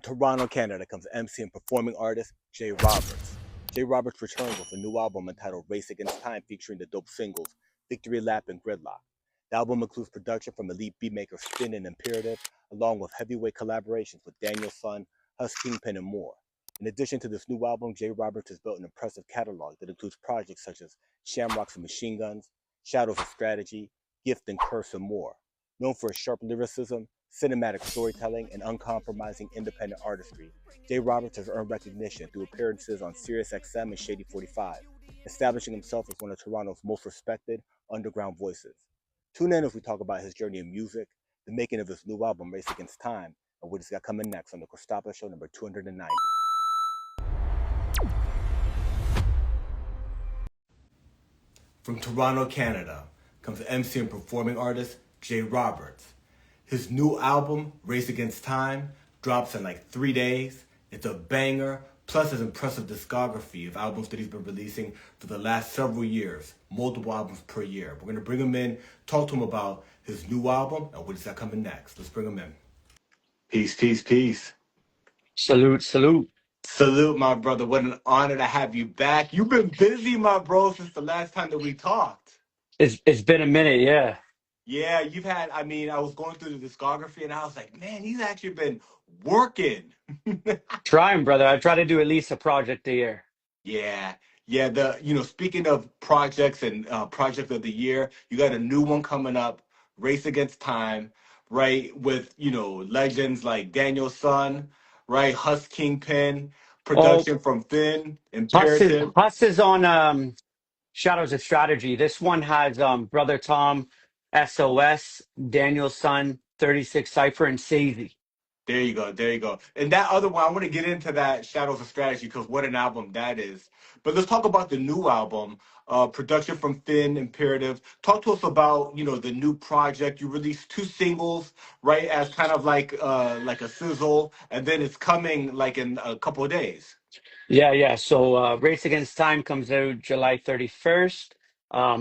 Toronto, Canada comes MC and performing artist Jay Roberts. Jay Roberts returns with a new album entitled Race Against Time featuring the dope singles Victory Lap and Gridlock. The album includes production from elite beatmakers Finn and Imperative, along with heavyweight collaborations with Daniel Son, Hus Kingpin, and more. In addition to this new album, Jay Roberts has built an impressive catalog that includes projects such as Shamrocks and Machine Guns, Shadows of Strategy, Gift and Curse, and more. Known for his sharp lyricism, cinematic storytelling, and uncompromising independent artistry, Jay Roberts has earned recognition through appearances on SiriusXM and Shady 45, establishing himself as one of Toronto's most respected underground voices. Tune in as we talk about his journey in music, the making of his new album, Race Against Time, and what he's got coming next on the Cristopolis Show number 290. From Toronto, Canada, comes MC and performing artist Jay Roberts. His new album, Race Against Time, drops in like 3 days. It's a banger, plus his impressive discography of albums that he's been releasing for the last several years, multiple albums per year. We're going to bring him in, talk to him about his new album and what he's got coming next. Let's bring him in. Peace, peace, peace. Salute, salute. Salute, my brother. What an honor to have you back. You've been busy, my bro, since the last time that we talked. It's been a minute, yeah. Yeah, you've had, I was going through the discography and I was like, man, he's actually been working. Trying, brother. I try to do at least a project a year. Yeah. Yeah, speaking of projects and project of the year, you got a new one coming up, Race Against Time, right? With, legends like Daniel Son, right? Hus Kingpin, Oh, production from Finn, Huss is, Imperative. Huss is on Shadows of Strategy. This one has Brother Tom, SOS, Daniel Son, 36 Cypher, and Sazy. There you go. There you go. And that other one, I want to get into that Shadows of Strategy because what an album that is. But let's talk about the new album, production from Finn, Imperative. Talk to us about, the new project. You released 2 singles, right, as kind of like a sizzle, and then it's coming like in a couple of days. Yeah. So Race Against Time comes out July 31st.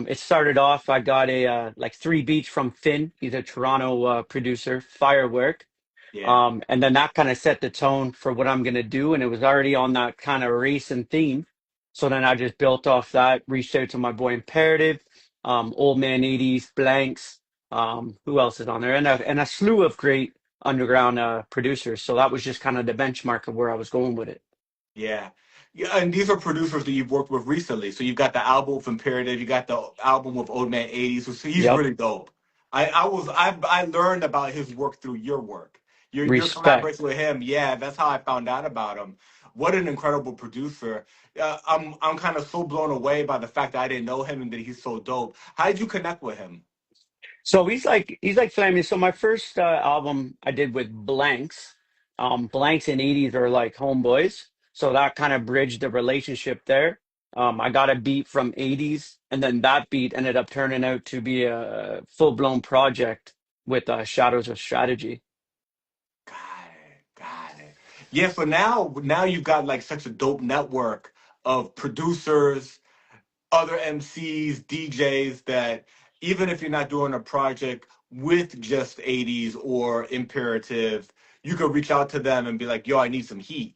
It started off, I got a like 3 beats from Finn. He's a Toronto producer, Firework. Yeah. And then that kind of set the tone for what I'm gonna do, and it was already on that kind of racing theme. So then I just built off that, reached out to my boy Imperative, Old Man 80s, Blanks, who else is on there, and a slew of great underground producers. So that was just kind of the benchmark of where I was going with it. Yeah. Yeah, and these are producers that you've worked with recently. So you've got the album with Imperative, you got the album with Old Man 80s. So he's Yep, really dope. I learned about his work through your work. Your respect. collaboration with him, yeah, that's how I found out about him. What an incredible producer. I'm kind of so blown away by the fact that I didn't know him and that he's so dope. How did you connect with him? So he's like Flammy. So my first album I did with Blanks, Blanks and 80s are like homeboys. So that kind of bridged the relationship there. I got a beat from 80s, and then that beat ended up turning out to be a full blown project with Shadows of Strategy. Got got it. Yeah, so now you've got like such a dope network of producers, other MCs, DJs that even if you're not doing a project with just 80s or Imperative, you could reach out to them and be like, yo, I need some heat.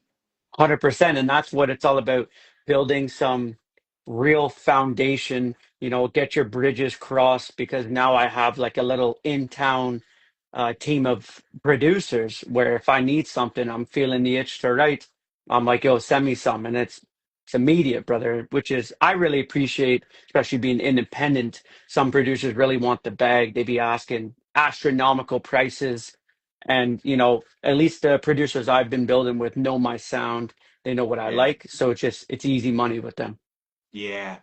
100%. And that's what it's all about, building some real foundation, get your bridges crossed, because now I have like a little in town team of producers where if I need something, I'm feeling the itch to write. I'm like, yo, send me some. And it's immediate, brother, which is, I really appreciate, especially being independent. Some producers really want the bag. They be asking astronomical prices. And, at least the producers I've been building with know my sound. They know what I Yeah. like. So it's easy money with them. Yeah.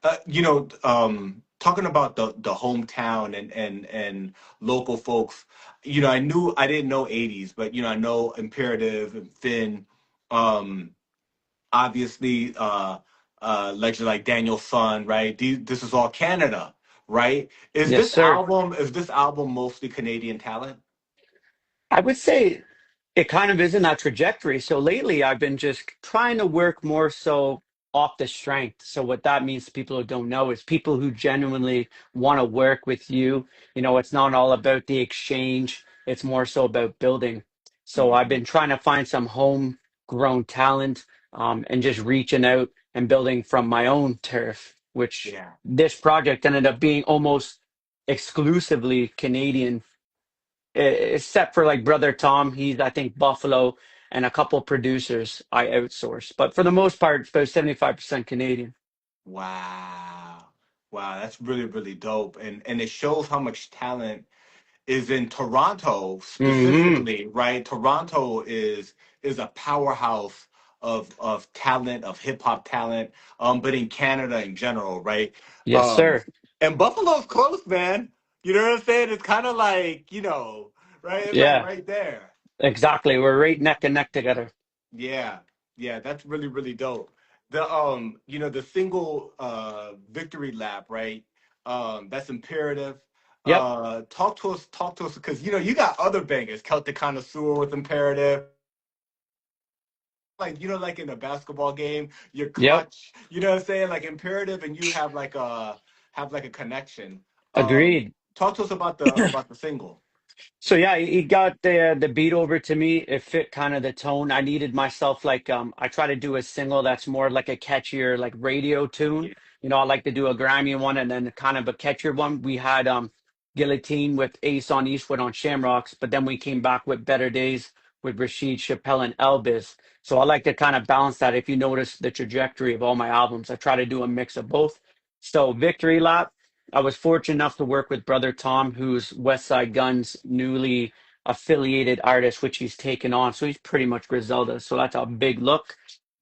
Talking about the hometown and local folks, I didn't know 80s, but I know Imperative and Finn. Um, Obviously legend like Daniel Son, right? This is all Canada, right? Is Yes, this sir. album is this album mostly Canadian talent? I would say it kind of is in that trajectory. So lately, I've been just trying to work more so off the strength. So what that means to people who don't know is people who genuinely want to work with you. It's not all about the exchange. It's more so about building. So I've Hmm. been trying to find some homegrown talent, and just reaching out and building from my own turf, which Yeah. this project ended up being almost exclusively Canadian, except for like brother Tom. He's, I think, Buffalo, and a couple producers I outsource. But for the most part, it's about 75% Canadian. Wow. Wow, that's really, really dope. And it shows how much talent is in Toronto Hmm. specifically, right? Toronto is a powerhouse of talent, of hip hop talent, but in Canada in general, right? Yes, Um, sir. and Buffalo's close, man. You know what I'm saying? It's kind of like, right? It's like Yeah, right there. exactly. We're right neck and neck together. Yeah, yeah, that's really, really dope. The single victory lap, right? That's imperative. Yep, Talk to us, because you got other bangers, Celtic Connoisseur with imperative. Like, like in a basketball game, your yep. clutch, you know what I'm saying? Like imperative, and you have like a connection. Agreed. Talk to us about the single. So yeah, he got the beat over to me. It fit kind of the tone. I needed myself like I try to do a single that's more like a catchier like radio tune. Yeah, I like to do a grimy one and then kind of a catchier one. We had Guillotine with Ace on Eastwood on Shamrocks, but then we came back with Better Days with Rashid Chappelle and Elvis. So I like to kind of balance that. If you notice the trajectory of all my albums, I try to do a mix of both. So Victory Lap, I was fortunate enough to work with brother Tom, who's West Side Gun's newly affiliated artist, which he's taken on. So he's pretty much Griselda. So that's a big look.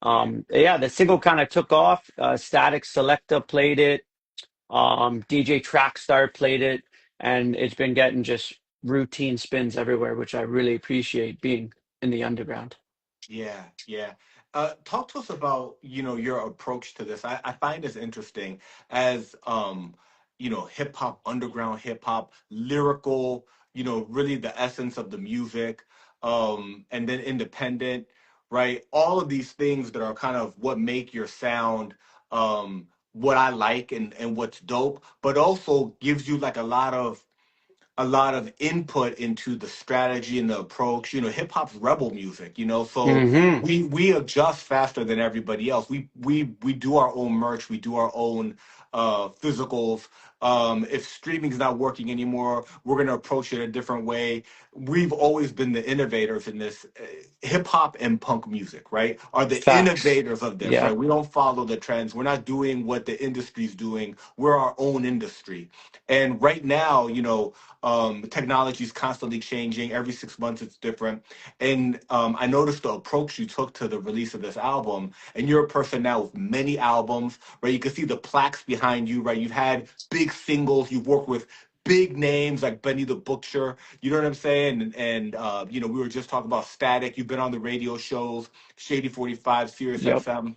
yeah, Yeah, the single kind of took off. Static Selecta played it. DJ Trackstar played it, and it's been getting just routine spins everywhere, which I really appreciate being in the underground. yeah, yeah. Talk to us about, your approach to this. I find this interesting as hip hop, underground hip hop, lyrical, really the essence of the music, and then independent, right? All of these things that are kind of what make your sound what I like and what's dope, but also gives you like a lot of input into the strategy and the approach. Hip hop's rebel music, so Hmm. we adjust faster than everybody else. We do our own merch, we do our own physicals. If streaming's not working anymore, we're gonna approach it a different way. We've always been the innovators in this. Hip hop and punk music, right, are the Facts. innovators of this, Yeah. right? We don't follow the trends. We're not doing what the industry's doing. We're our own industry. And right now, technology is constantly changing. Every 6 months, it's different. And I noticed the approach you took to the release of this album. And you're a person now with many albums, right? You can see the plaques behind you, right? You've had big singles. You've worked with big names like Benny the Butcher. You know what I'm saying? And we were just talking about Static. You've been on the radio shows, Shady 45, Sirius Yep. XM.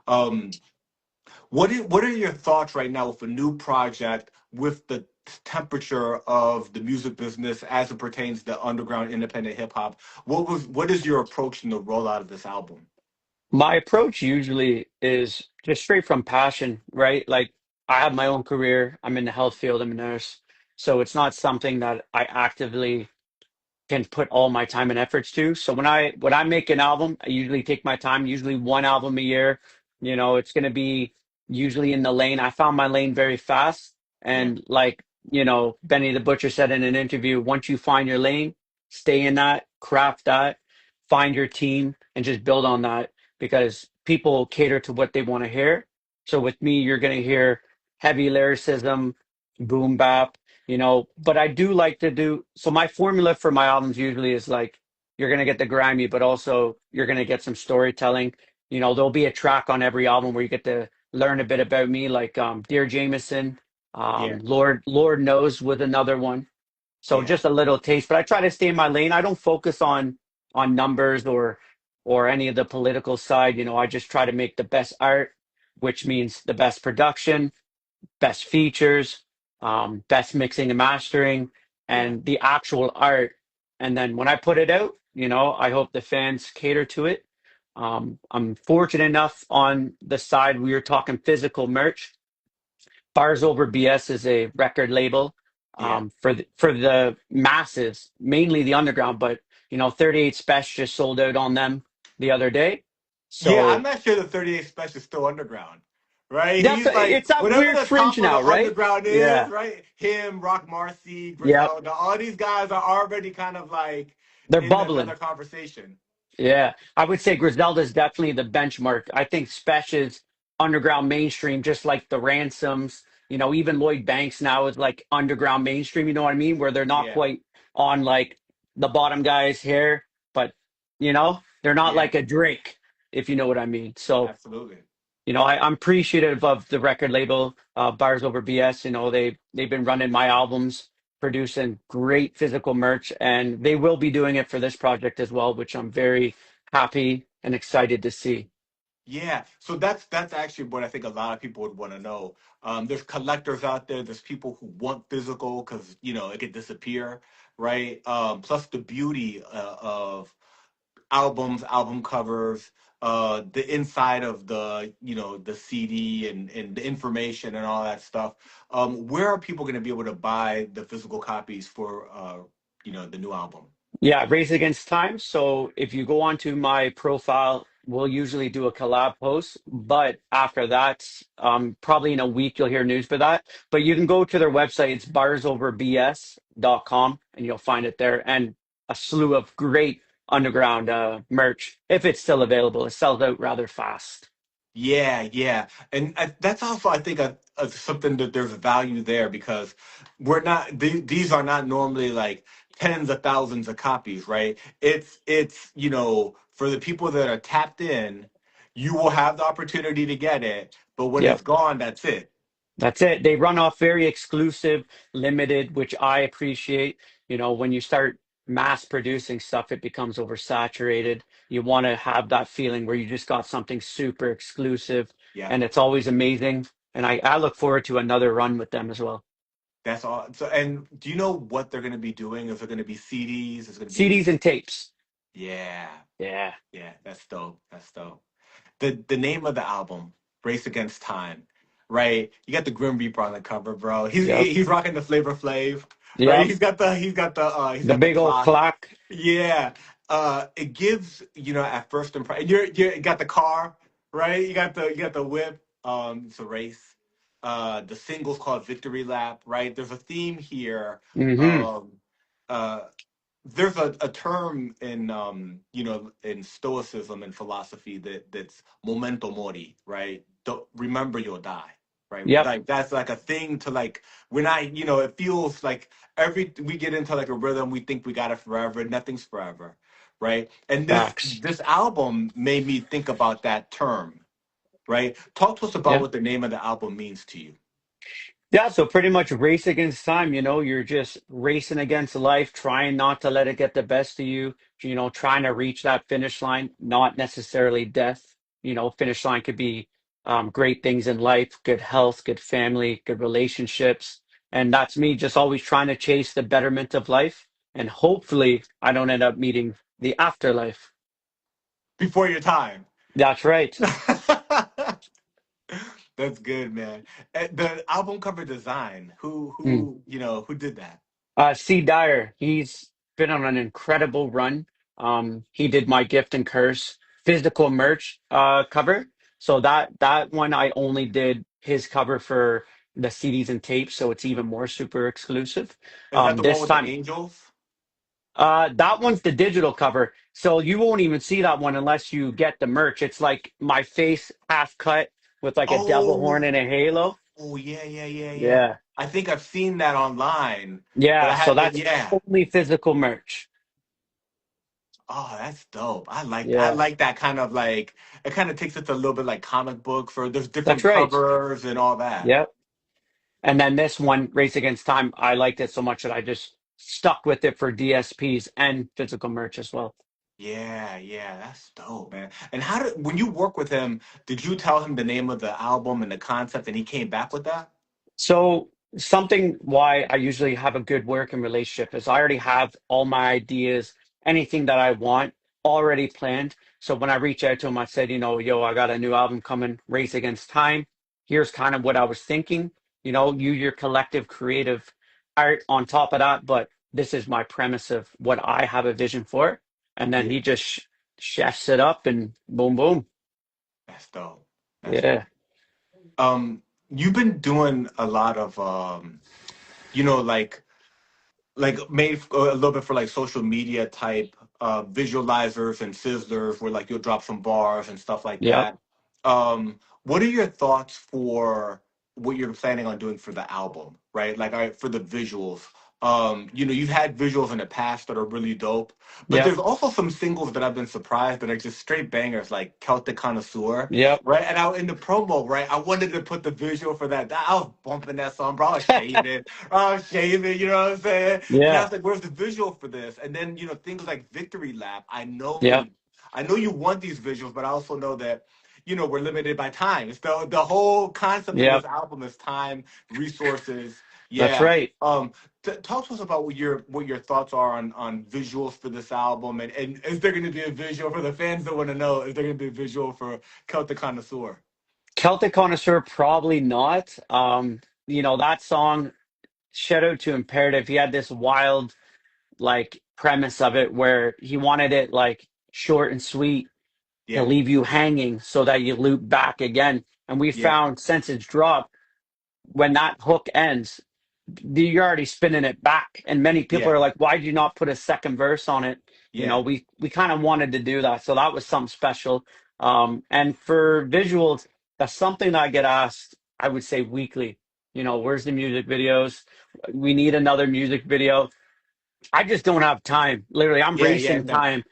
Um, what are your thoughts right now with a new project, with the temperature of the music business as it pertains to underground independent hip hop? What is your approach in the rollout of this album? My approach usually is just straight from passion, right? Like I have my own career. I'm in the health field. I'm a nurse. So it's not something that I actively can put all my time and efforts to. So when I make an album, I usually take my time, usually one album a year. It's going to be usually in the lane. I found my lane very fast. Yeah, And like, Benny the Butcher said in an interview, once you find your lane, stay in that, craft that, find your team and just build on that because people cater to what they want to hear. So with me, you're going to hear heavy lyricism, boom bap, but I do like to do so. My formula for my albums usually is like you're gonna get the grimy, but also you're gonna get some storytelling. There'll be a track on every album where you get to learn a bit about me, like Dear Jameson, yeah, Lord Knows with another one. So yeah, just a little taste, but I try to stay in my lane. I don't focus on numbers or any of the political side. I just try to make the best art, which means the best production, best features, best mixing and mastering, yeah, and the actual art. And then when I put it out, I hope the fans cater to it. I'm fortunate enough on the side we were talking physical merch. Bars Over BS is a record label yeah, for the masses, mainly the underground, but 38 Special just sold out on them the other day. Yeah, I'm So not sure the 38 Special is still underground, right? He's definitely, like it's that whatever weird the fringe top of the now, right? underground is, Yeah. right? Him, Rock Marcy, Yep. Griselda, all these guys are already kind of like They're in another bubbling. conversation. Yeah, I would say Griselda is definitely the benchmark. I think Spesh is underground mainstream, just like the Ransoms. Even Lloyd Banks now is like underground mainstream. You know what I mean? Where they're not Yeah, quite on like the bottom guys here, but they're not yeah, like a Drake, if you know what I mean. So absolutely. I'm appreciative of the record label, Bars Over BS. They've been running my albums, producing great physical merch, and they will be doing it for this project as well, which I'm very happy and excited to see. Yeah, so that's actually what I think a lot of people would want to know. There's collectors out there. There's people who want physical because it could disappear, right? Plus the beauty of albums, album covers, the inside of the CD and the information and all that stuff. Where are people going to be able to buy the physical copies for the new album? Yeah, Race Against Time. So if you go onto my profile, we'll usually do a collab post. But after that, probably in a week, you'll hear news for that. But you can go to their website. It's barsoverbs.com, and you'll find it there. And a slew of great underground merch, if it's still available. It sells out rather fast. Yeah, yeah, and that's also I think something that there's value there because we're not these are not normally like tens of thousands of copies, right? It's for the people that are tapped in, you will have the opportunity to get it, but when it's Yep. gone, that's it. That's it. They run off very exclusive, limited, which I appreciate. When you start mass producing stuff, it becomes oversaturated. You want to have that feeling where you just got something super exclusive, Yeah, and it's always amazing. And I look forward to another run with them as well. that's all. So, and do you know what they're going to be doing? Is it going to be CDs? Is it going to be? CDs and tapes. Yeah, Yeah. yeah, that's dope. That's dope. The name of the album, Race Against Time, right? You got the Grim Reaper on the cover, bro. He's Yep. he's rocking the Flavor Flav, right? Yep. He's The got the big old clock. clock. Yeah. It gives, at first impression, you got the car, right? You got the whip. It's a race. The single's called Victory Lap, right? There's a theme here. Hmm. Um, uh, there's a term in stoicism and philosophy that's memento mori, right? Don't remember you'll die, right? Yep. Like that's like a thing to like when it feels like every we get into like a rhythm, we think we got it forever. Nothing's forever, right? And this Facts. this album made me think about that term, right? Talk to us about Yeah. what the name of the album means to you. Yeah, so pretty much race against time, you're just racing against life, trying not to let it get the best of you, trying to reach that finish line, not necessarily death. Finish line could be great things in life, good health, good family, good relationships. And that's me just always trying to chase the betterment of life. And hopefully I don't end up meeting the afterlife. Before your time. That's right. That's good, man. The album cover design, who Mm. who who did that? C. Dyer, he's been on an incredible run. He did my Gift and Curse physical merch cover. So that one I only did his cover for the CDs and tapes, so it's even more super exclusive. Is that the one This with the time, angels? that one's the digital cover, so you won't even see that one unless you get the merch. It's like my face half cut with like a devil horn Oh, and a halo. oh yeah, yeah, yeah, yeah. Yeah, I think I've seen that online, but yeah. I So haven't. that's Yeah. only physical merch. Oh, that's dope. I Yeah, like that kind of like it kind of takes it to a little bit like comic books or there's that's different right. covers and all that. Yeah. And then this one, Race Against Time, I liked it so much that I just stuck with it for DSPs and physical merch as well. Yeah, yeah, that's dope, man. And how did when you work with him, did you tell him the name of the album and the concept and he came back with that? So something why I usually have a good working relationship is I already have all my ideas, anything that I want already planned. So when I reach out to him, I said, yo, I got a new album coming, Race Against Time. Here's kind of what I was thinking. Use your collective creative art on top of that, but this is my premise of what I have a vision for, and then he Yeah, just chefs it up and boom, boom. that's dope. That's Yeah, dope. You've been doing a lot of you know, like made a little bit for like social media type visualizers and sizzlers where like you'll drop some bars and stuff like yep, that. What are your thoughts for what you're planning on doing for the album, right? Like, all right, for the visuals. You know, you've had visuals in the past that are really dope, but yep, there's also some singles that I've been surprised that are just straight bangers, like Celtic Connoisseur, yep. right? And I in the promo, right, I wanted to put the visual for that. I was bumping that song, bro. I was shaving. Oh, shaving, you know what I'm saying? And I Yeah, was like, where's the visual for this? And then, things like Victory Lap. yep, I know you want these visuals, but I also know that, we're limited by time. It's the whole concept of yep. this album is time, resources. That's Yeah. right. Talk to us about what your thoughts are on visuals for this album, and is there going to be a visual for the fans that want to know? Is there going to be a visual for Celtic Connoisseur? Celtic Connoisseur, probably not. That song, shout out to Imperative. He had this wild like premise of it where he wanted it like short and sweet to Yeah, leave you hanging so that you loop back again. And we yeah, found since it's dropped, when that hook ends, you're already spinning it back. And many people yeah, are like, why did you not put a second verse on it? yeah, We kind of wanted to do that. So that was something special. And for visuals, that's something that I get asked, I would say weekly. Where's the music videos? We need another music video. I just don't have time. Literally, I'm yeah, yeah. racing No, time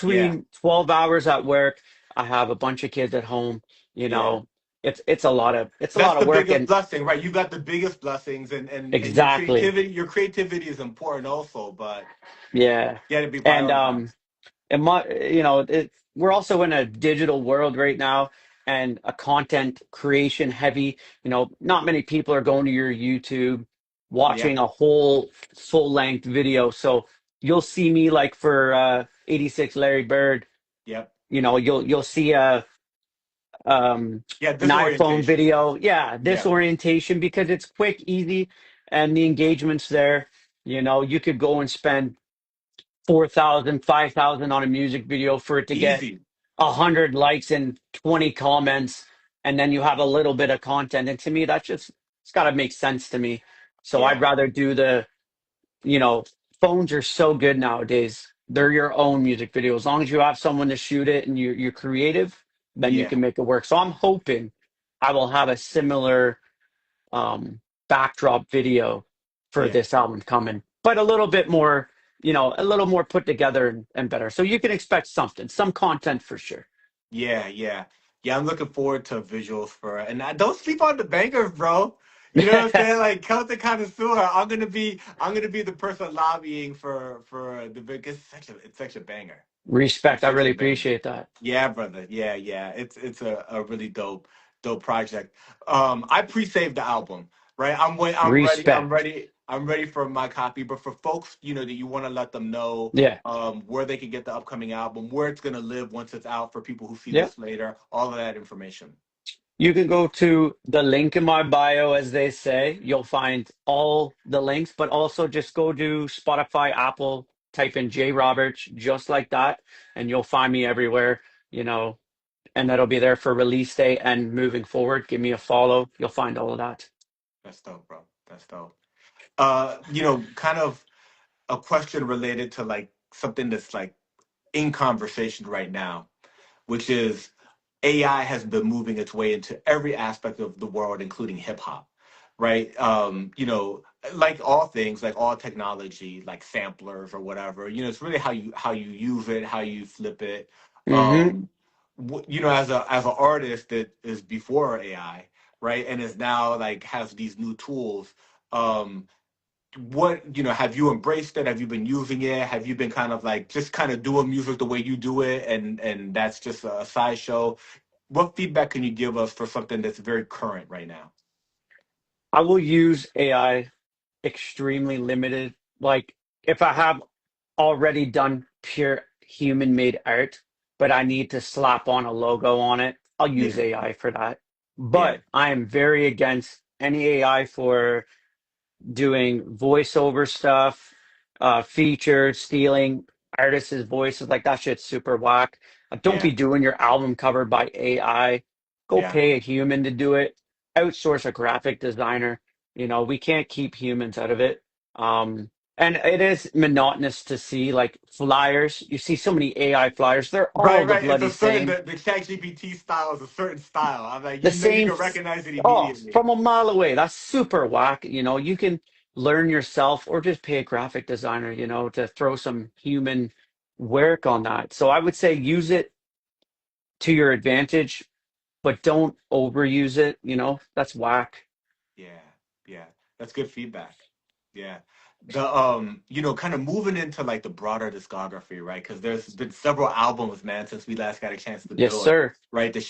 yeah. between 12 hours at work. I have a bunch of kids at home. You Yeah. know, it's a lot That's of the work, biggest and blessing, right? You got the biggest blessings, and your exactly. creativity is important also, but Yeah. you got to be And prioritized. we're also in a digital world right now and a content creation heavy. Not many people are going to your YouTube Yeah, watching a whole full length video. So you'll see me like for 86 Larry Bird, yep, you'll see um yeah. an iPhone Disorientation. video. Yeah, this Yeah, orientation because it's quick, easy, and the engagement's there. You could go and spend 4,000, 5,000 on a music video for it to get easy. 100 likes and 20 comments, and then you have a little bit of content. And to me, it's got to make sense to me. So I'd Yeah, rather do you know, phones are so good nowadays. They're your own music video. As long as you have someone to shoot it and you're creative, then you yeah, can make it work. So I'm hoping I will have a similar um, backdrop video for yeah. this album coming, but a little more put together and better. So you can expect something, some content for sure. Yeah, yeah, yeah. I'm looking forward to visuals for it, and don't sleep on the bangers, bro. You know what I'm saying? Like Celtic Connoisseur, I'm gonna be the person lobbying for the big. It's such a banger. Respect. It's I such really a banger. appreciate that. Yeah, brother. Yeah, yeah. It's a really dope project. I pre-saved the album, right? I'm ready. I'm Respect. ready. I'm ready for my copy. But for folks, that you want to let them know Yeah. where they can get the upcoming album, where it's gonna live once it's out for people who see Yeah. this later, all of that information. You can go to the link in my bio, as they say. You'll find all the links, but also just go to Spotify, Apple, type in J Roberts, just like that, and you'll find me everywhere, you know, and that'll be there for release day and moving forward. Give me a follow. You'll find all of that. That's dope, bro. That's dope. Kind of a question related to like something that's like in conversation right now, which is AI has been moving its way into every aspect of the world, including hip hop, right? Like all things, like all technology, like samplers or whatever. It's really how you use it, how you flip it. Hmm. Um, as an artist that is before AI, right, and is now like has these new tools. Um, what have you embraced it? Have you been using it? Have you been kind of like just kind of doing music the way you do it, and that's just a sideshow? What feedback can you give us for something that's very current right now? I will use AI extremely limited. Like if I have already done pure human made art, but I need to slap on a logo on it, I'll use Yeah, AI for that. yeah, But I am very against any AI for doing voiceover stuff, featured, stealing artists' voices. Like that shit's super whack. Don't be Yeah, doing your album covered by AI. Go yeah. pay a human to do it. Outsource a graphic designer. We can't keep humans out of it. And it is monotonous to see like flyers. You see so many AI flyers. They're all Right, the right. It's a bloody certain same. the ChatGPT style is a certain style. I'm like, The you same. can recognize it Oh, immediately. from a mile away. That's super whack. You can learn yourself or just pay a graphic designer, to throw some human work on that. So I would say use it to your advantage, but don't overuse it. That's whack. Yeah, yeah, that's good feedback. Yeah, kind of moving into like the broader discography, right? Because there's been several albums, man, since we last got a chance to Yes, do it, sir. right? The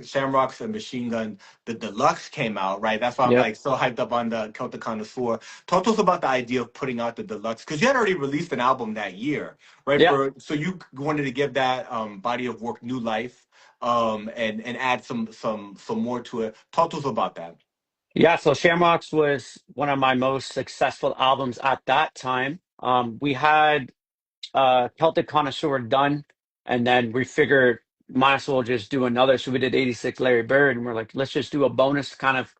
Shamrocks and Machine Gun, the deluxe came out, right? That's why I'm Yep. like so hyped up on the Celtic Connoisseur. Talk to us about the idea of putting out the deluxe because you had already released an album that year, right? Yeah. So you wanted to give that body of work new life, and add some more to it. Talk to us about that. Yeah. So Shamrocks was one of my most successful albums at that time. We had Celtic Connoisseur done, and then we figured might as well just do another. So we did 86 Larry Bird, and we're like, let's just do a bonus kind of,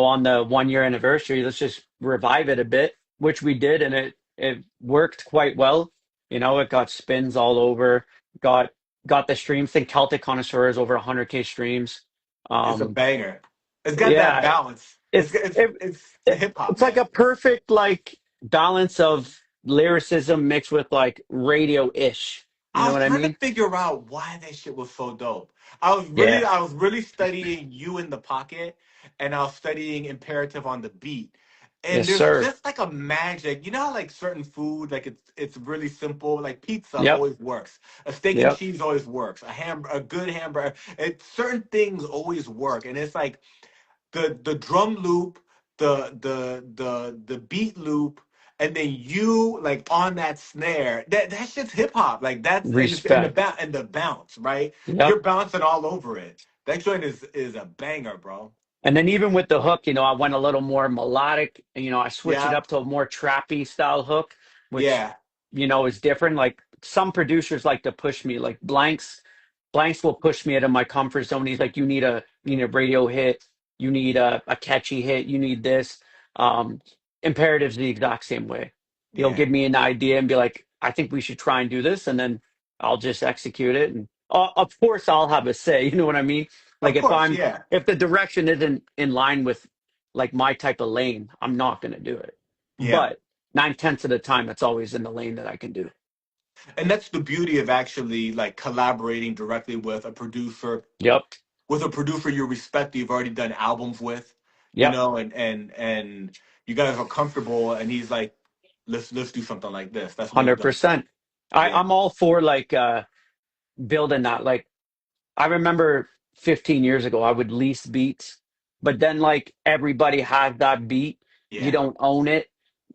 on the 1 year anniversary. Let's just revive it a bit, which we did, and it worked quite well. It got spins all over, got got the streams. I think Celtic Connoisseur is over 100K streams. It's a Um, banger. It's got that yeah, balance. It's it's it's it, it's it hip hop, it's like man. a perfect like balance of lyricism mixed with like radio-ish. You I know was what I trying to mean? figure out why that shit was so dope. Yeah. I was really studying You in the Pocket, and I was studying Imperative on the Beat. And Yes, there's sir. just like a magic. You know how like certain food, like it's really simple. Like pizza Yep. always works. A steak and Yep. cheese always works. A good hamburger. Certain things always work. And it's like the drum loop, the beat loop, and then you like on that snare. That shit's hip hop. Like that's Respect. and the bounce, right? Yep. You're bouncing all over it. That joint is a banger, bro. And then even with the hook, I went a little more melodic. I switched it Yeah, up to a more trappy style hook, which, yeah, is different. Like some producers like to push me, like Blanks will push me out of my comfort zone. He's like, you need a radio hit, you need a catchy hit, you need this. Um, Imperative's the exact same way. He'll yeah. give me an idea and be like, I think we should try and do this, and then I'll just execute it. And of course, I'll have a say. You know what I mean? Like Of course, yeah, if the direction isn't in line with like my type of lane, I'm not going to do it. yeah. But 9/10 of the time, it's always in the lane that I can do. And that's the beauty of actually like collaborating directly Yep. with a producer you respect that you've already done albums with, Yep. and you guys are comfortable, and he's like, let's do something like this. That's when it's done. 100%. Yeah, I'm all for like building that. Like I remember 15 years ago, I would lease beats, but then like everybody has that beat. You yeah, don't own it.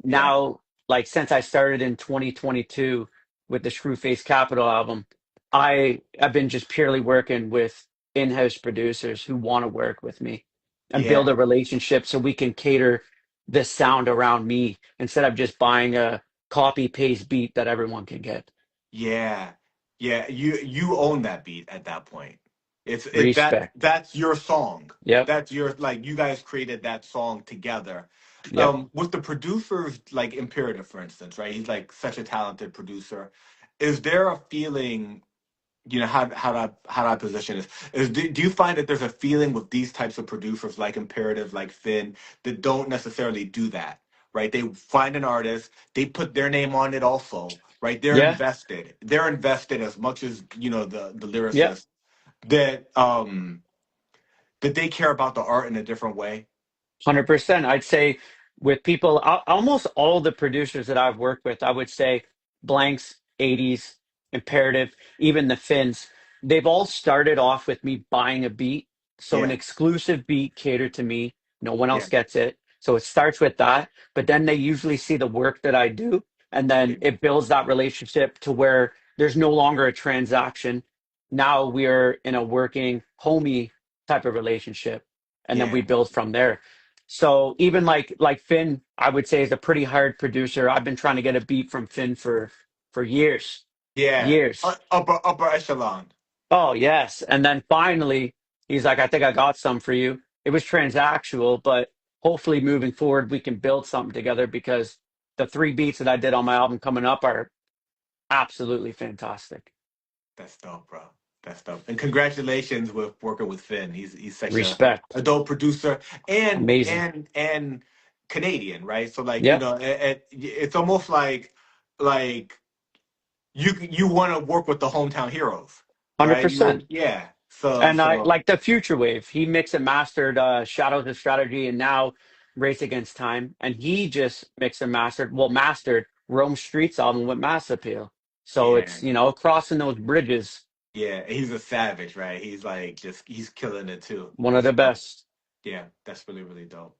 yeah, Now, like since I started in 2022 with the Screwface Capital album, I have been just purely working with in-house producers who want to work with me and build yeah. a relationship so we can cater the sound around me instead of just buying a copy paste beat that everyone can get. Yeah, yeah. You own that beat at that point. Respect. That's your song. Yep. That's your like you guys created that song together. Yep. With the producers like Imperative, for instance, right? He's like such a talented producer. Is there a feeling, how do I position this? Do you find that there's a feeling with these types of producers like Imperative, like Finn, that don't necessarily do that, right? They find an artist, they put their name on it also, right? They're Yeah. invested. They're invested as much as the Yep. lyricist that that they care about the art in a different way. 100%. I'd say with people, almost all the producers that I've worked with, I would say Blanks, 80s, Imperative, even the Finns, they've all started off with me buying a beat. So an Yeah, exclusive beat catered to me. No one yeah, else gets it. So it starts with that. But then they usually see the work that I do. And yeah, then it builds that relationship to where there's no longer a transaction. Now we're in a working homie type of relationship. And then we yeah. build from there. So even like Finn, I would say is a pretty hard producer. I've been trying to get a beat from Finn for years, Yeah, years. upper echelon. Oh yes, and then finally he's like, I think I got some for you. It was transactional, but hopefully moving forward we can build something together because the three beats that I did on my album coming up are absolutely fantastic. That's dope, bro. That's dope. And congratulations with working with Finn. He's such Respect, a dope producer and amazing. and Canadian, right? So like, Yep, it's almost like you want to work with the hometown heroes, right? 100%. Yeah. So And I so like the Future Wave. He mixed and mastered Shadows of Strategy and now Race Against Time. And he just mixed and mastered, well, mastered Rome Streets album with Mass Appeal. So yeah. it's, crossing those bridges, Yeah, he's a savage, right? He's like just he's killing it too. one of the So best. yeah, that's really, really dope.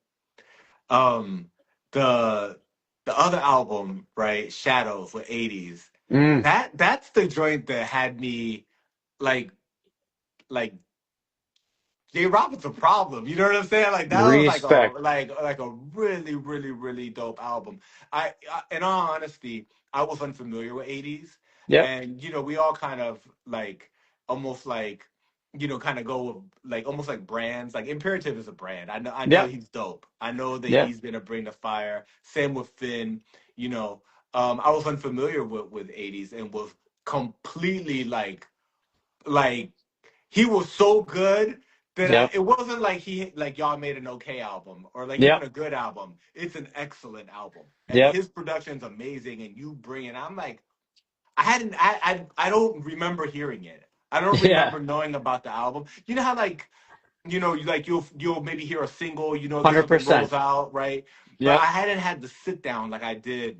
Um, the the other album, right, Shadows with 80s. Mm, That's the joint that had me like like J Roberts a problem. You know what I'm saying? Like that was like a respect. like a really, really, really dope album. In all honesty, I was unfamiliar with 80s, Yep, and we all kind of like almost like kind of go with like almost like brands. Like Imperative is a brand. I know yep, he's dope. I know that yep, he's gonna bring the fire. Same with Finn. You know, I was unfamiliar with 80s and was completely like he was so good that yep, it wasn't like he like y'all made an okay album or like even yep, a good album. It's an excellent album, and yep. his production's amazing. And you bring it. I'm like, I don't remember hearing it. I don't Yeah, remember knowing about the album. You know how like you'll maybe hear a single. This one 100%. rolls out right, but Yep. I hadn't had to sit down like I did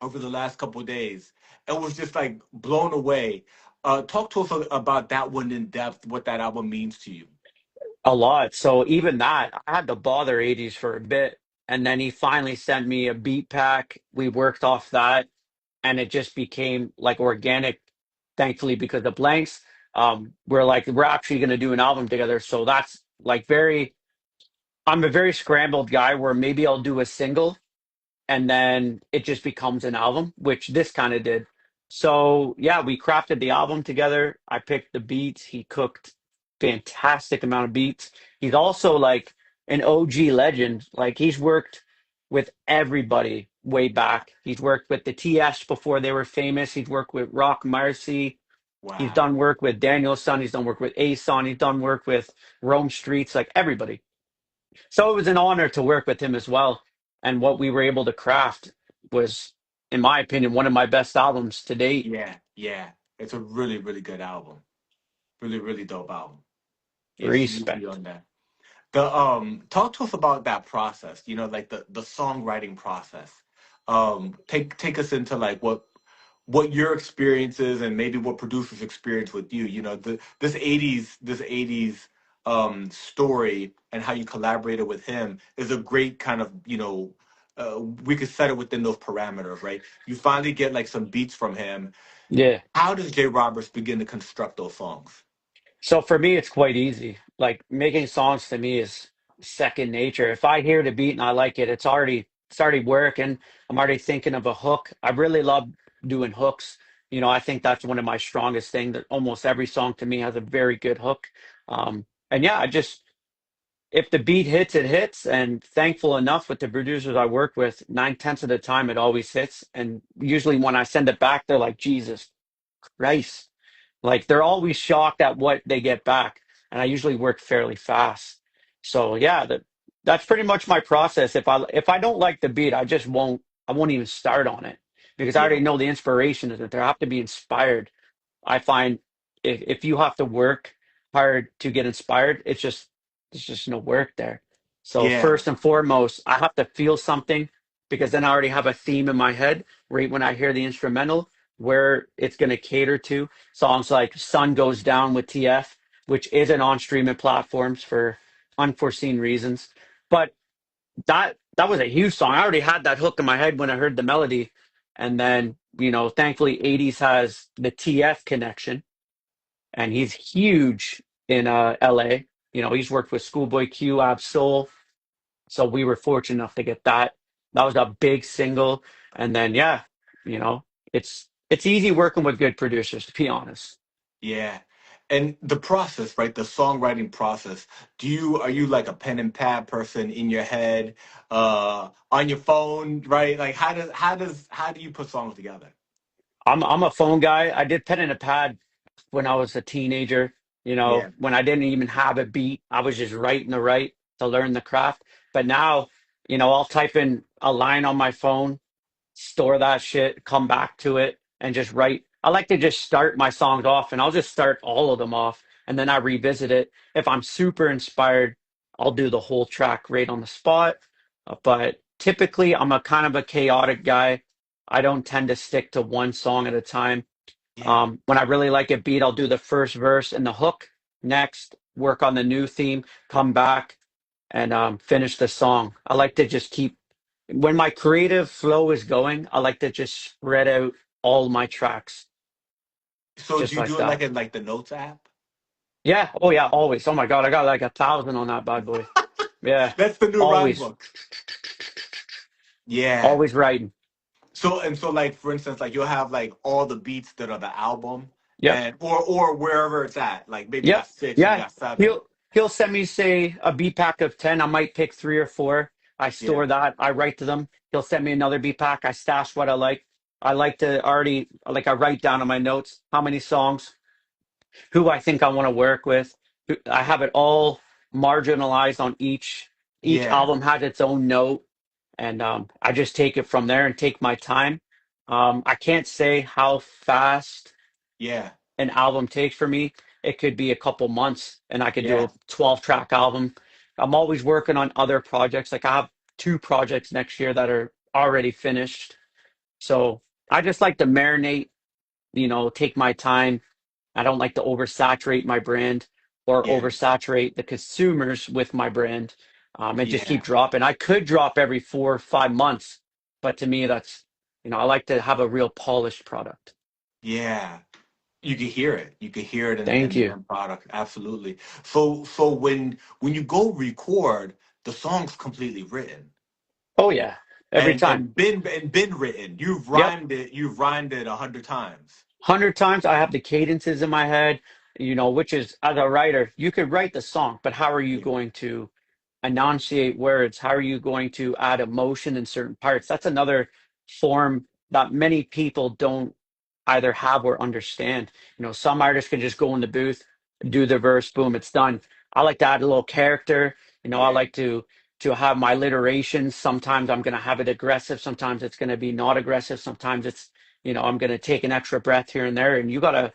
over the last couple of days and was just like blown away. Talk to us about that one in depth, what that album means to you. A lot. So even that, I had to bother 80s for a bit. And then he finally sent me a beat pack. We worked off that and it just became like organic, thankfully, because the blanks, we're like, we're actually going to do an album together. So that's like I'm a very scrambled guy where maybe I'll do a single and then it just becomes an album, which this kind of did. So yeah, we crafted the album together. I picked the beats. He cooked fantastic amount of beats. He's also like an OG legend. Like he's worked with everybody way back. He's worked with the TS before they were famous. He's worked with Rock Marcy. He's Wow. done work with Daniel Son. He's done work with Ason. He's done work with Rome Streets, like everybody. So it was an honor to work with him as well. And what we were able to craft was, in my opinion, one of my best albums to date. Yeah, yeah. It's a really, really good album. Really, really dope album. Yeah, salute to you Respect. on that. The talk to us about that process, like the songwriting process. Take us into like what your experience is and maybe what producers experience with you. This 80s story and how you collaborated with him is a great kind of, we could set it within those parameters, right? You finally get like some beats from him. Yeah. How does Jay Roberts begin to construct those songs? So for me, it's quite easy. Like making songs to me is second nature. If I hear the beat and I like it, it's already working. I'm already thinking of a hook. I really love doing hooks. I think that's one of my strongest things. That almost every song to me has a very good hook. And yeah, I just if the beat hits, it hits. And thankful enough with the producers I work with, 9/10 of the time it always hits. And usually when I send it back, they're like, Jesus Christ. Like they're always shocked at what they get back. And I usually work fairly fast. So yeah, that's pretty much my process. If I don't like the beat, I won't even start on it because I already Yeah, know the inspiration is that there have to be inspired. I find if you have to work hard to get inspired, it's just no work there. So yeah, first and foremost, I have to feel something because then I already have a theme in my head right when I hear the instrumental where it's going to cater to songs like Sun Goes Down with TF, which isn't on streaming platforms for unforeseen reasons. But that was a huge song. I already had that hook in my head when I heard the melody. And then, thankfully 80s has the TF connection and he's huge in LA. He's worked with Schoolboy Q, Ab Soul. So we were fortunate enough to get that. That was a big single. And then yeah, you know, it's easy working with good producers, to be honest. Yeah. And the process, right? The songwriting process. Are you like a pen and pad person in your head, on your phone, right? Like how do you put songs together? I'm a phone guy. I did pen and a pad when I was a teenager, Yeah. when I didn't even have a beat. I was just writing to write to learn the craft. But now, I'll type in a line on my phone, store that shit, come back to it, and just write. I like to just start my songs off, and I'll just start all of them off, and then I revisit it. If I'm super inspired, I'll do the whole track right on the spot. But typically, I'm a kind of a chaotic guy. I don't tend to stick to one song at a time. Yeah. When I really like a beat, I'll do the first verse and the hook next, work on the new theme, come back, and finish the song. I like to just keep, when my creative flow is going, I like to just spread out all my tracks So do just you like do it like that. in like the Notes app? Yeah. Oh, yeah. Always. Oh, my God. I got like 1,000 on that bad boy. Yeah. That's the new rhyme Always. book. Yeah. Always writing. So like for instance, like you'll have like all the beats that are the album Yep. and or wherever it's at. Like maybe you Yep. got six or you Yeah. got seven. He'll send me, say, a beat pack of 10. I might pick three or four. I Yeah. store that. I write to them. He'll send me another beat pack. I stash what I like. I like to already, like, I write down on my notes how many songs, who I think I want to work with. I have it all marginalized on each Yeah. album has its own note, and I just take it from there and take my time. I can't say how fast Yeah. an album takes for me. It could be a couple months and I could do Yeah. a 12-track album. I'm always working on other projects. Like I have two projects next year that are already finished. So I just like to marinate, take my time. I don't like to oversaturate my brand or Yeah. oversaturate the consumers with my brand, and just keep Yeah. dropping. I could drop every 4 or 5 months, but to me, that's, I like to have a real polished product. Yeah. You can hear it. You can hear it Thank in the you. end product. Absolutely. So when you go record, the song's completely written Oh, yeah. Every time. and been written. Yep. You've rhymed it 100 times. 100 times I have the cadences in my head, which is, as a writer, you could write the song, but how are you Yeah. going to enunciate words? How are you going to add emotion in certain parts? That's another form that many people don't either have or understand. Some artists can just go in the booth, do the verse, boom, it's done. I like to add a little character. I Yeah. like to have my alliterations. Sometimes I'm going to have it aggressive. Sometimes it's going to be not aggressive. Sometimes it's, I'm going to take an extra breath here and there. And you gotta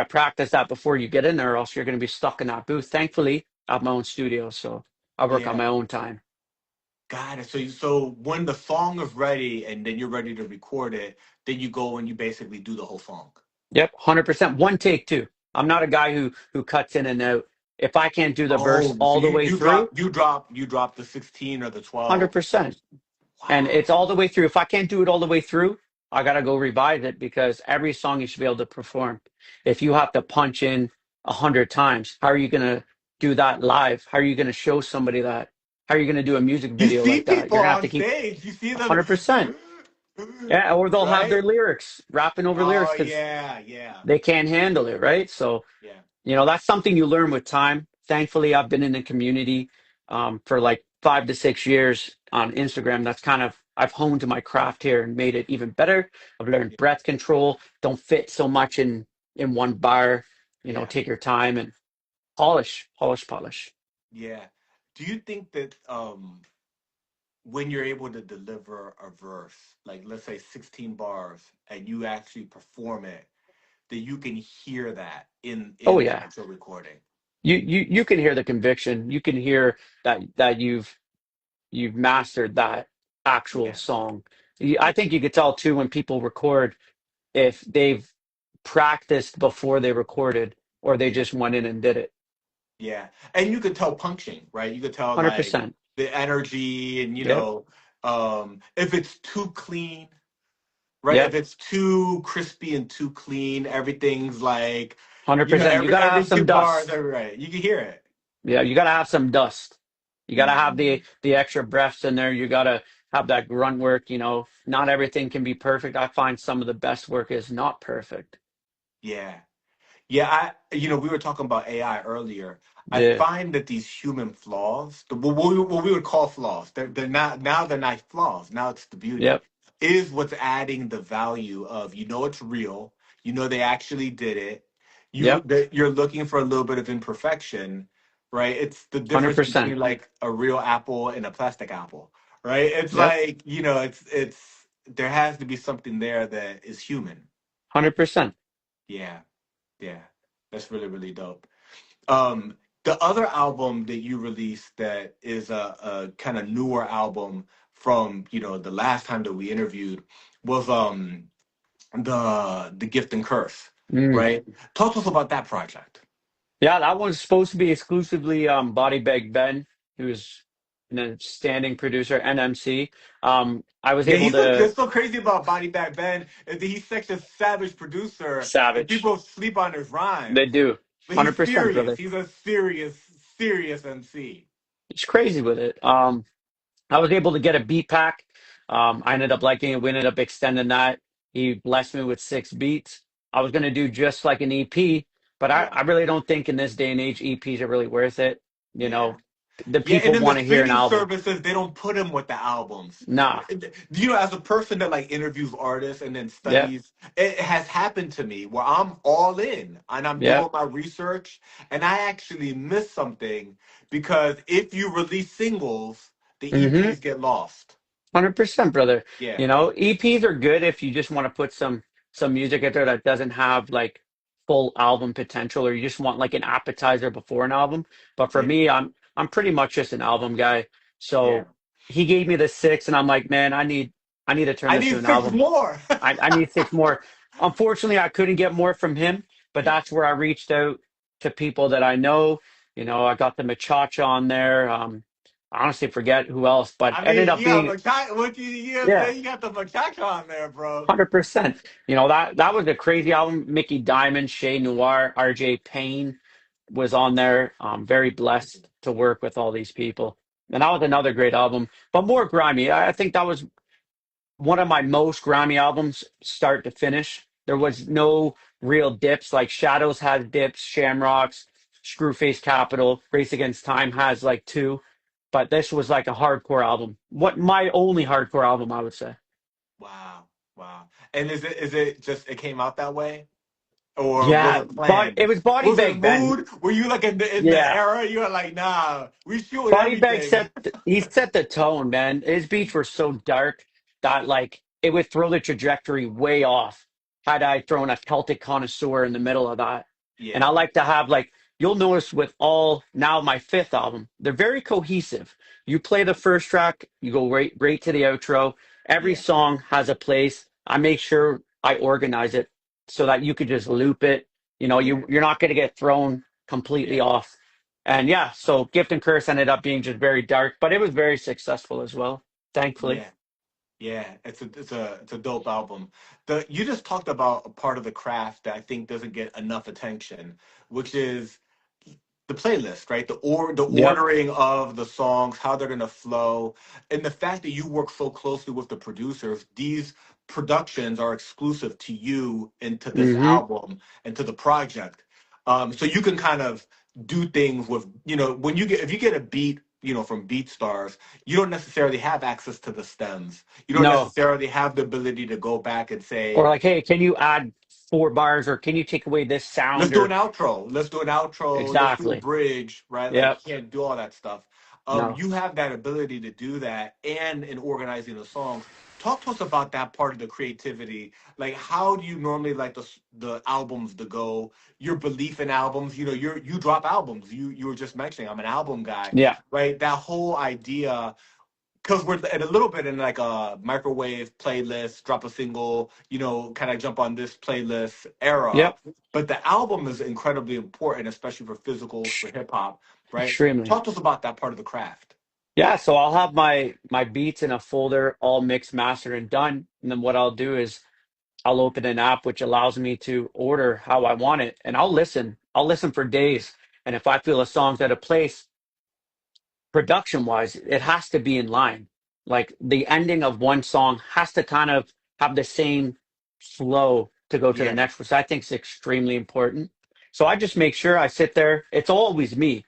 practice that before you get in there, or else you're going to be stuck in that booth. Thankfully, I have my own studio, so I work on Yeah. my own time. Got it. So when the song is ready and then you're ready to record it, then you go and you basically do the whole song. Yep, 100%. One take too. I'm not a guy who cuts in and out. If I can't do the verse Oh, so all the way through, you drop the 16 or the 12. 100%. And Wow. it's all the way through. If I can't do it all the way through, I gotta go revise it because every song you should be able to perform. If you have to punch in 100 times, how are you gonna do that live? How are you gonna show somebody that? How are you gonna do a music You video see like that? people You're gonna have on to keep stage. You see them, 100%. Yeah, or they'll have right? their lyrics rapping over lyrics Oh because yeah, yeah, they can't handle it, right? So yeah, that's something you learn with time. Thankfully, I've been in the community for like 5 to 6 years on Instagram. That's kind of, I've honed my craft here and made it even better. I've learned yeah, breath control. Don't fit so much in one bar. yeah, Take your time and polish, polish, polish. yeah. Do you think that when you're able to deliver a verse, like let's say 16 bars, and you actually perform it, that you can hear that Oh in the yeah, actual recording? you can hear the conviction. You can hear that you've mastered that actual Yeah, song. I yeah, think you could tell too when people record if they've practiced before they recorded or they yeah. just went in and did it. Yeah, and you could tell punching, right? You could tell like 100%. the energy, and Yep. if it's too clean, right? If Yep. it's too crispy and too clean, everything's like, 100%. You got to every have two some bars, dust. every right. You can hear it. Yeah, you got to have some dust. You got to have Hmm. the extra breaths in there. You got to have that grunt work. Not everything can be perfect. I find some of the best work is not perfect. Yeah. Yeah, we were talking about AI earlier. I Yeah. find that these human flaws, what we would call flaws, they're not now they're not flaws. Now it's the beauty, Yep. is what's adding the value of it's real, they actually did it. Yep. That you're looking for a little bit of imperfection, right? It's the difference 100%. between like a real apple and a plastic apple, right? It's Yep. like, it's there has to be something there that is human. 100%. Yeah. Yeah, that's really, really dope. Um, the other album that you released that is a kind of newer album from, the last time that we interviewed was the Gift and Curse, Mm. right? Talk to us about that project. Yeah, that one's supposed to be exclusively Body Bag Ben, who's a standing producer and MC. I was Yeah, able he's so to that's so crazy about Body Bag Ben is that he's such a savage producer and Savage. people sleep on his They rhymes. do. But he's 100%, serious. brother. He's a serious, serious MC. It's crazy with it. I was able to get a beat pack. I ended up liking it. We ended up extending that. He blessed me with 6 beats. I was going to do just like an EP, but I, Yeah, I really don't think in this day and age EPs are really worth it. You yeah. know, the Yeah, and people then the want to hear an streaming album. services, they don't put them with the albums. Nah. As a person that like interviews artists and then Yep. studies, it has happened to me where I'm all in and I'm doing Yep. my research and I actually miss something because if you release singles, the Mm-hmm. EPs get lost. 100%, brother. Yeah, EPs are good if you just want to put some music out there that doesn't have like full album potential, or you just want like an appetizer before an album. But for yeah, me, I'm pretty much just an album guy. yeah. So he gave me the 6, and I'm like, man, I need to turn I this to need an six album. more. I need 6 more. Unfortunately, I couldn't get more from him, but Yeah. that's where I reached out to people that I know. I got the Machacha on there. I honestly forget who else, but I ended mean, up you got being, Machaca, what you know what I'm yeah. saying? You got the Machaca on there, bro. 100%. That was a crazy album. Mickey Diamond, Shay Noir, RJ Payne was on there. Very blessed to work with all these people. And that was another great album, but more grimy. I think that was one of my most grimy albums, start to finish. There was no real dips. Like Shadows has dips, Shamrocks, Screwface Capital, Race Against Time has like two. But this was like a hardcore album. What my only hardcore album, I would say. Wow, wow. And is it just it came out that way? Or was Yeah, it but planned? it was Body Was it Bag Ben. mood? Were you like in the Yeah, era? You were like, nah, we shooting Body Bag everything. he set the tone, man. His beats were so dark that like it would throw the trajectory way off had I thrown a Celtic connoisseur in the middle of that. And I Yeah, like to have like you'll notice with all now my fifth album, they're very cohesive. You play the first track, you go right to the outro. Every yeah, song has a place. I make sure I organize it so that you could just loop it. yeah, You're not gonna get thrown completely yeah, off. And yeah, so Gift and Curse ended up being just very dark, but it was very successful as well, thankfully. yeah, yeah. It's a dope album. You just talked about a part of the craft that I think doesn't get enough attention, which is the playlist, right? The Yep. ordering of the songs, how they're gonna flow, and the fact that you work so closely with the producers. These productions are exclusive to you and to this Hmm. album and to the project. So you can kind of do things with, when if you get a beat, from BeatStars, you don't necessarily have access to the stems. You don't No. necessarily have the ability to go back and Or say, like, hey, can you add 4 bars or can you take away this let's sound do an or outro. Let's do an outro. Let's do a exactly. bridge, right? Like Yep. you can't do all that stuff. No. You have that ability to do that, and in organizing the songs. Talk to us about that part of the creativity. Like, how do you normally like the albums to go? Your belief in albums. You drop albums. You were just mentioning I'm an album guy, Yeah. right? That whole idea because we're at a little bit in like a microwave playlist, drop a single, kind of jump on this playlist era. Yep. But the album is incredibly important, especially for physicals, for Ex- hip hop, right? Extremely. Talk to us about that part of the craft. Yeah, so I'll have my beats in a folder, all mixed, mastered, and done. And then what I'll do is I'll open an app which allows me to order how I want it, and I'll listen. I'll listen for days. And if I feel a song's out of place, production wise, it has to be in line. Like the ending of one song has to kind of have the same flow to go to the Yeah, next, which I think is extremely important. So I just make sure I sit there. It's always me.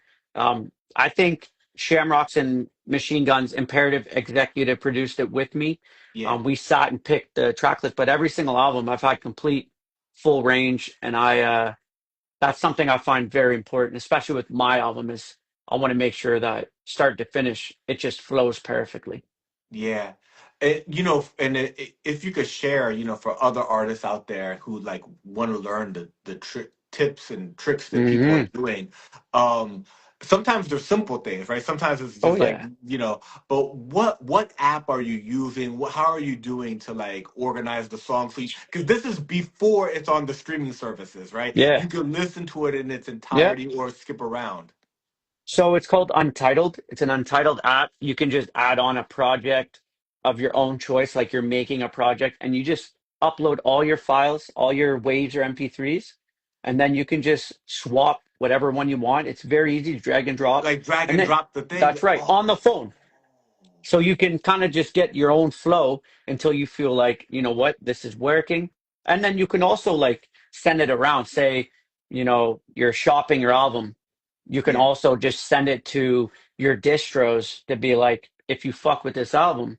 I think Shamrocks and Machine Guns Imperative executive produced it with me. yeah. We sat and picked the track list, but every single album I've had complete full range, and I that's something I find very important, especially with my album. Is I want to make sure that start to finish, it just flows perfectly. Yeah. If you could share, for other artists out there who like want to learn the tips and tricks that people are Hmm. doing, um, sometimes they're simple things, right? Sometimes it's Oh just like, yeah, but what app are you using? How are you doing to like organize the song? So, because this is before it's on the streaming services, right? yeah, You can listen to it in its yeah. entirety or skip around. So it's called Untitled. It's an Untitled app. You can just add on a project of your own choice, like you're making a project, and you just upload all your files, all your waves or MP3s, and then you can just swap whatever one you want. It's very easy to drag and drop. Like drag And and then drop the thing. that's right, Oh. on the phone. So you can kind of just get your own flow until you feel like, you know what, this is working. And then you can also like send it around. Say, you're shopping your album. You can Yeah. also just send it to your distros to be like, if you fuck with this album,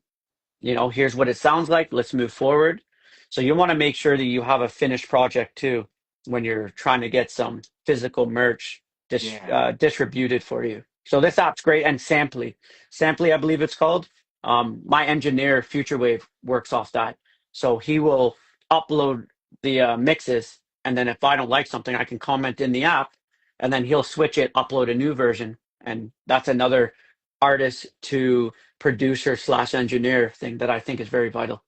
here's what it sounds like. Let's move forward. So you want to make sure that you have a finished project too when you're trying to get some physical merch Yeah. distributed for you. So this app's great. And Samply, I believe it's called. My engineer, Future Wave, works off that. So he will upload the mixes. And then if I don't like something, I can comment in the app and then he'll switch it, upload a new version. And that's another artist to producer/engineer thing that I think is very vital.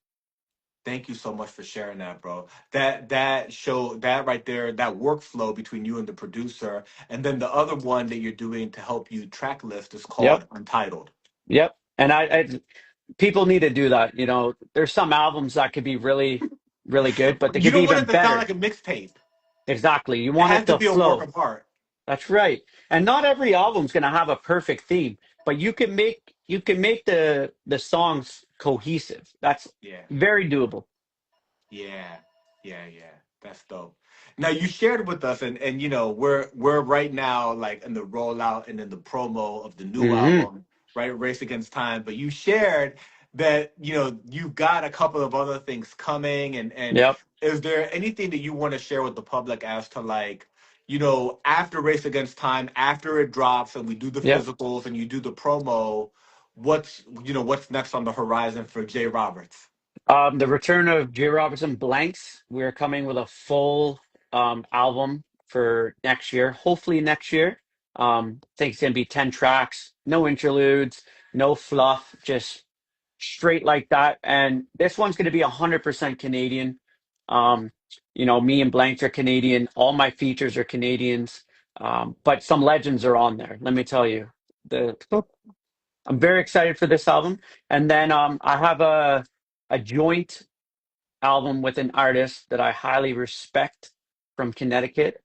Thank you so much for sharing that, bro. That right there, that workflow between you and the producer, and then the other one that you're doing to help you track list is Yep, called Untitled. yep. And I people need to do that. There's some albums that could be really, really good, but they You could be don't want even it to sound better. like a mixtape. Exactly. You It want has it to to be a work flow. of art. That's right. And not every album's gonna have a perfect theme, but you can make the songs cohesive. That's Yeah. very doable. Yeah, yeah. That's dope. Now you shared with us, and we're right now like in the rollout and in the promo of the new Hmm. album, right? Race Against Time. But you shared that you've got a couple of other things coming, and Yep, is there anything that you want to share with the public as to like after Race Against Time, after it drops and we do the yep. physicals and you do the promo, what's next on the horizon for Jay Roberts? The return of J. Robertson Blanks. We're coming with a full album for next year, hopefully next year. I think it's gonna be 10 tracks, no interludes, no fluff, just straight like that. And this one's gonna be 100% Canadian. Um, me and Blanks are Canadian. All my features are Canadians. But some legends are on there. Let me tell you. The I'm very excited for this album. And then I have a joint album with an artist that I highly respect from Connecticut.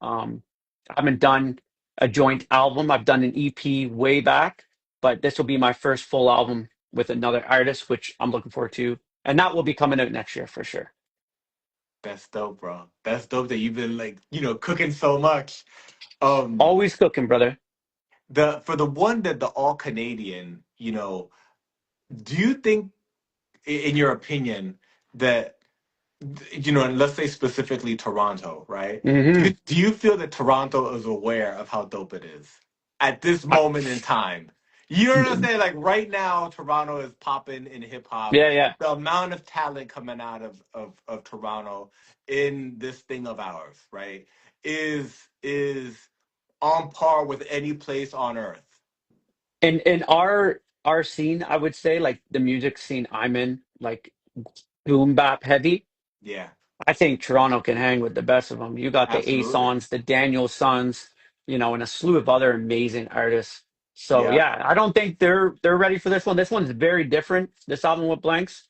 I haven't done a joint album. I've done an EP way back, but this will be my first full album with another artist, which I'm looking forward to. And that will be coming out next year for sure. That's dope, bro. That's dope that you've been like, cooking so much. Um, Always cooking, brother. the for the one that the all Canadian, do you think, in your opinion, that and let's say specifically Toronto, right? Do you Hmm. do you feel that Toronto is aware of how dope it is at this moment in time? You know what I'm saying? Like right now, Toronto is popping in hip hop. Yeah, yeah. The amount of talent coming out of Toronto in this thing of ours, right, is on par with any place on earth. In our scene, I would say, like the music scene I'm in, like boom bap heavy. Yeah, I think Toronto can hang with the best of them. You got the absolutely. Asons, the Daniel Sons, and a slew of other amazing artists. So Yeah. yeah, I don't think they're ready for this one. This one's very different. This album with Blanks.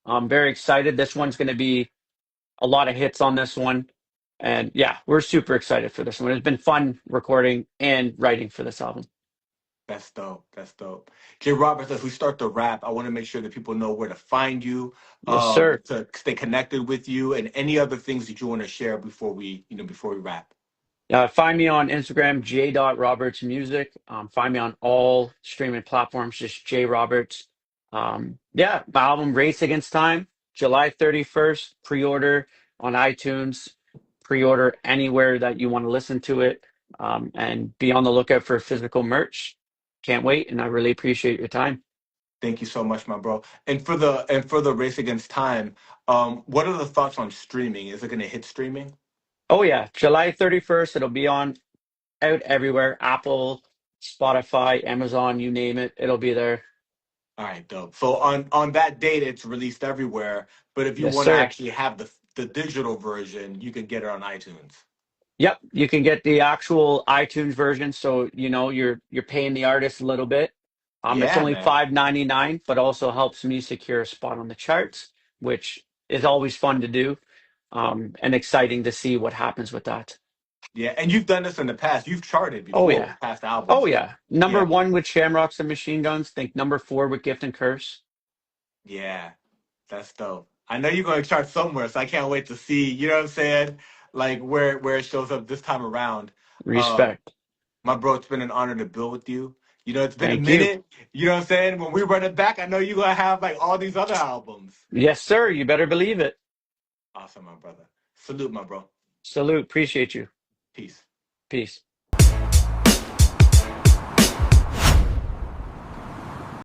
I'm very excited. This one's going to be a lot of hits on this one, and yeah, we're super excited for this one. It's been fun recording and writing for this album. That's dope. That's dope. Jay Roberts, as we start to wrap, I want to make sure that people know where to find you, Yes, sir. to stay connected with you, and any other things that you want to share before we wrap. Find me on Instagram, j.robertsmusic. Find me on all streaming platforms, just J Roberts. Yeah, my album Race Against Time, July 31st, pre-order on iTunes, pre-order anywhere that you want to listen to it, and be on the lookout for physical merch. Can't wait, and I really appreciate your time. Thank you so much, my bro. And for the Race Against Time, what are the thoughts on streaming? Is it going to hit streaming? Oh yeah, July 31st, it'll be on out everywhere, Apple, Spotify, Amazon, you name it, it'll be there. All right, dope. So on that date, it's released everywhere. But if you Yes, want to sir. actually have the digital version, you can get it on iTunes. Yep, you can get the actual iTunes version, so you're paying the artist a little bit. It's Yeah, only man. $5.99, but also helps me secure a spot on the charts, which is always fun to do, and exciting to see what happens with that. Yeah, and you've done this in the past. You've charted Oh before yeah, with past oh albums. yeah. Number Yeah, one with Shamrocks and Machine Guns. Think number four with Gift and Curse. yeah, that's dope. I know you're going to chart somewhere, so I can't wait to see. You know what I'm saying? Like where it shows up this time around. Um, Respect. my bro, it's been an honor to build with you. You know, it's been a Thank you. minute. You know what I'm saying? When we run it back, I know you're gonna have like all these other albums. Yes, sir. You better believe it. Awesome, my brother. Salute, my bro. Salute. Appreciate you. Peace. Peace.